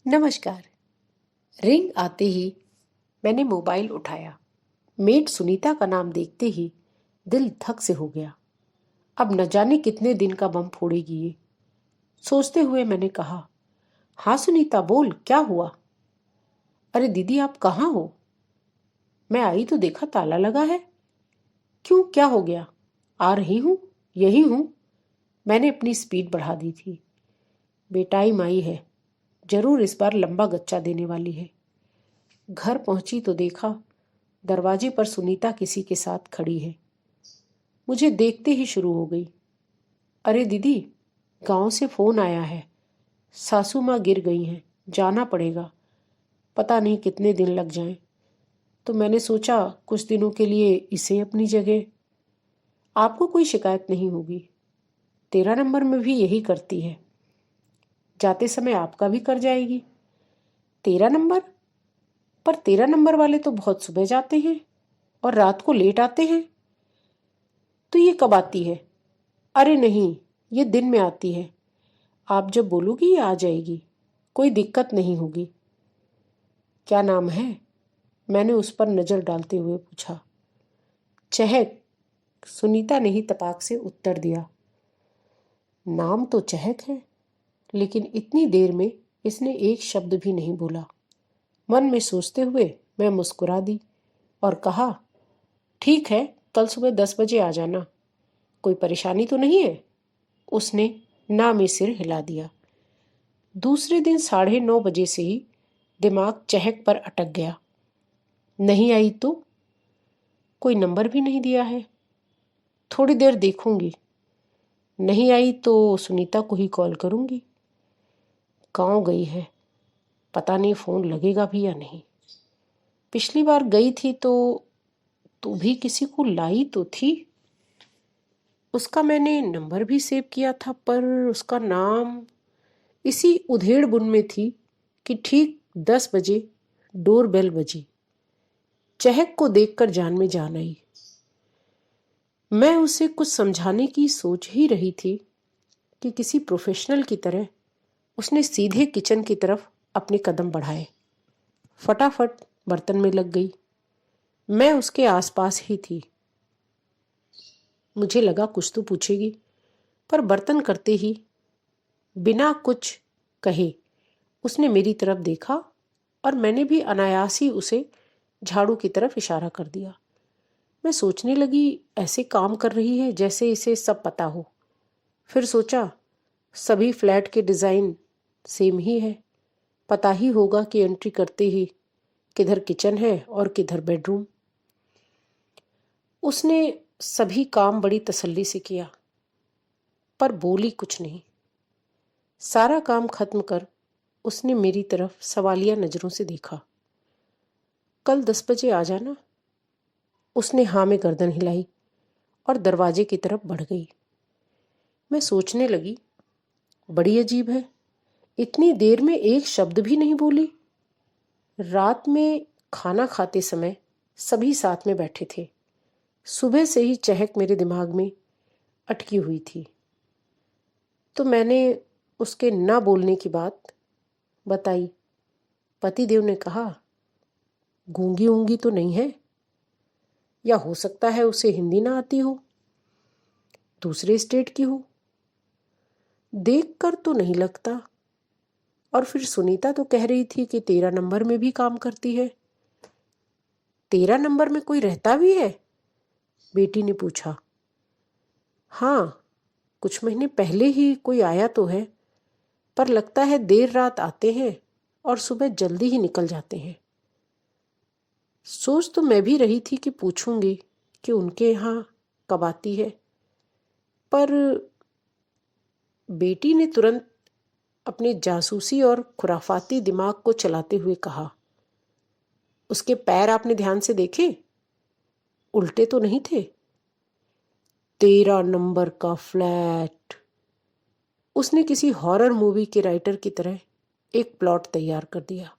नमस्कार। रिंग आते ही मैंने मोबाइल उठाया। मेड सुनीता का नाम देखते ही दिल धक से हो गया। अब न जाने कितने दिन का बम फोड़ेगी ये। सोचते हुए मैंने कहा, हाँ सुनीता बोल, क्या हुआ? अरे दीदी, आप कहाँ हो? मैं आई तो देखा ताला लगा है। क्यों, क्या हो गया? आ रही हूँ, यही हूँ। मैंने अपनी स्पीड बढ़ा दी थी। बेटाई माई है, जरूर इस बार लंबा गच्चा देने वाली है। घर पहुंची तो देखा दरवाजे पर सुनीता किसी के साथ खड़ी है। मुझे देखते ही शुरू हो गई। अरे दीदी, गांव से फोन आया है। सासू माँ गिर गई हैं, जाना पड़ेगा। पता नहीं कितने दिन लग जाएं। तो मैंने सोचा कुछ दिनों के लिए इसे अपनी जगह। आपको कोई शिकायत नहीं होगी। 13 नंबर में भी यही करती है। जाते समय आपका भी कर जाएगी। 13 नंबर? पर 13 नंबर वाले तो बहुत सुबह जाते हैं और रात को लेट आते हैं। तो ये कब आती है? अरे नहीं, ये दिन में आती है। आप जब बोलोगी ये आ जाएगी, कोई दिक्कत नहीं होगी। क्या नाम है? मैंने उस पर नजर डालते हुए पूछा। चहक, सुनीता ने ही तपाक से उत्तर दिया। नाम तो चहक है, लेकिन इतनी देर में इसने एक शब्द भी नहीं बोला। मन में सोचते हुए मैं मुस्कुरा दी और कहा, ठीक है, कल सुबह 10 बजे आ जाना। कोई परेशानी तो नहीं है? उसने ना में सिर हिला दिया। दूसरे दिन 9:30 बजे से ही दिमाग चहक पर अटक गया। नहीं आई तो? कोई नंबर भी नहीं दिया है। थोड़ी देर देखूंगी। नहीं आई तो सुनीता को ही कॉल करूंगी। गांव गई है, पता नहीं फोन लगेगा भी या नहीं। पिछली बार गई थी तो तू भी किसी को लाई तो थी। उसका मैंने नंबर भी सेव किया था, पर उसका नाम इसी उधेड़ बुन में थी कि ठीक 10 बजे डोर बेल बजी। चहक को देखकर जान में जान आई। मैं उसे कुछ समझाने की सोच ही रही थी कि किसी प्रोफेशनल की तरह उसने सीधे किचन की तरफ अपने कदम बढ़ाए। फटाफट बर्तन में लग गई। मैं उसके आसपास ही थी। मुझे लगा कुछ तो पूछेगी, पर बर्तन करते ही बिना कुछ कहे उसने मेरी तरफ देखा और मैंने भी अनायास ही उसे झाड़ू की तरफ इशारा कर दिया। मैं सोचने लगी, ऐसे काम कर रही है जैसे इसे सब पता हो। फिर सोचा, सभी फ्लैट के डिज़ाइन सेम ही है। पता ही होगा कि एंट्री करते ही किधर किचन है और किधर बेडरूम। उसने सभी काम बड़ी तसल्ली से किया, पर बोली कुछ नहीं। सारा काम खत्म कर उसने मेरी तरफ सवालिया नजरों से देखा। कल 10 बजे आ जाना। उसने हाँ में गर्दन हिलाई और दरवाजे की तरफ बढ़ गई। मैं सोचने लगी, बड़ी अजीब है, इतनी देर में एक शब्द भी नहीं बोली। रात में खाना खाते समय सभी साथ में बैठे थे। सुबह से ही चहक मेरे दिमाग में अटकी हुई थी। तो मैंने उसके ना बोलने की बात बताई। पतिदेव ने कहा, गूंगी ऊंगी तो नहीं है, या हो सकता है उसे हिंदी ना आती हो, दूसरे स्टेट की हो। देखकर तो नहीं लगता। और फिर सुनीता तो कह रही थी कि 13 नंबर में भी काम करती है। 13 नंबर में कोई रहता भी है? बेटी ने पूछा। हाँ, कुछ महीने पहले ही कोई आया तो है, पर लगता है देर रात आते हैं और सुबह जल्दी ही निकल जाते हैं। सोच तो मैं भी रही थी कि पूछूंगी कि उनके यहाँ कब आती है, पर बेटी ने तुरंत अपने जासूसी और खुराफाती दिमाग को चलाते हुए कहा, उसके पैर आपने ध्यान से देखे? उल्टे तो नहीं थे? 13 नंबर का फ्लैट। उसने किसी हॉरर मूवी के राइटर की तरह एक प्लॉट तैयार कर दिया।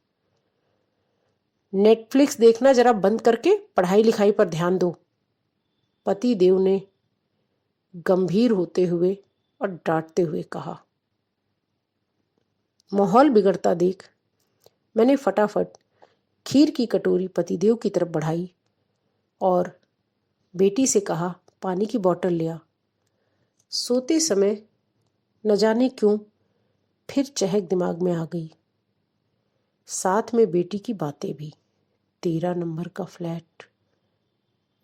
नेटफ्लिक्स देखना जरा बंद करके पढ़ाई लिखाई पर ध्यान दो, पति देव ने गंभीर होते हुए और डांटते हुए कहा। माहौल बिगड़ता देख मैंने फटाफट खीर की कटोरी पतिदेव की तरफ बढ़ाई और बेटी से कहा, पानी की बोतल ले आ। सोते समय न जाने क्यों फिर चहक दिमाग में आ गई, साथ में बेटी की बातें भी। 13 नंबर का फ्लैट,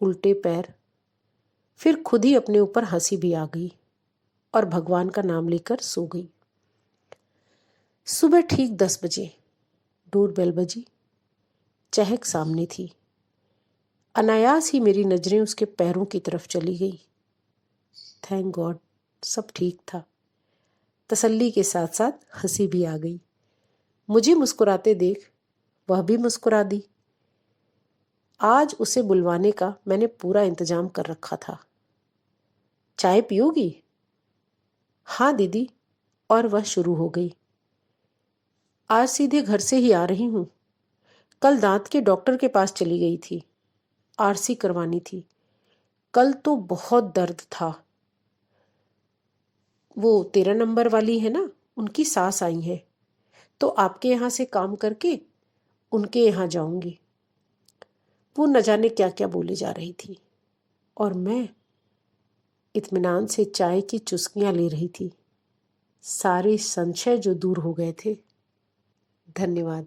उल्टे पैर। फिर खुद ही अपने ऊपर हंसी भी आ गई और भगवान का नाम लेकर सो गई। सुबह ठीक 10 बजे डोरबेल बजी। चहक सामने थी। अनायास ही मेरी नजरें उसके पैरों की तरफ चली गई। थैंक गॉड, सब ठीक था। तसल्ली के साथ साथ हंसी भी आ गई। मुझे मुस्कुराते देख वह भी मुस्कुरा दी। आज उसे बुलवाने का मैंने पूरा इंतजाम कर रखा था। चाय पियोगी? हाँ दीदी। और वह शुरू हो गई। आज सीधे घर से ही आ रही हूँ। कल दांत के डॉक्टर के पास चली गई थी, आरसी करवानी थी। कल तो बहुत दर्द था। वो 13 नंबर वाली है ना, उनकी सास आई है, तो आपके यहाँ से काम करके उनके यहाँ जाऊंगी। वो न जाने क्या क्या बोले जा रही थी और मैं इत्मीनान से चाय की चुस्कियां ले रही थी। सारे संशय जो दूर हो गए थे। धन्यवाद।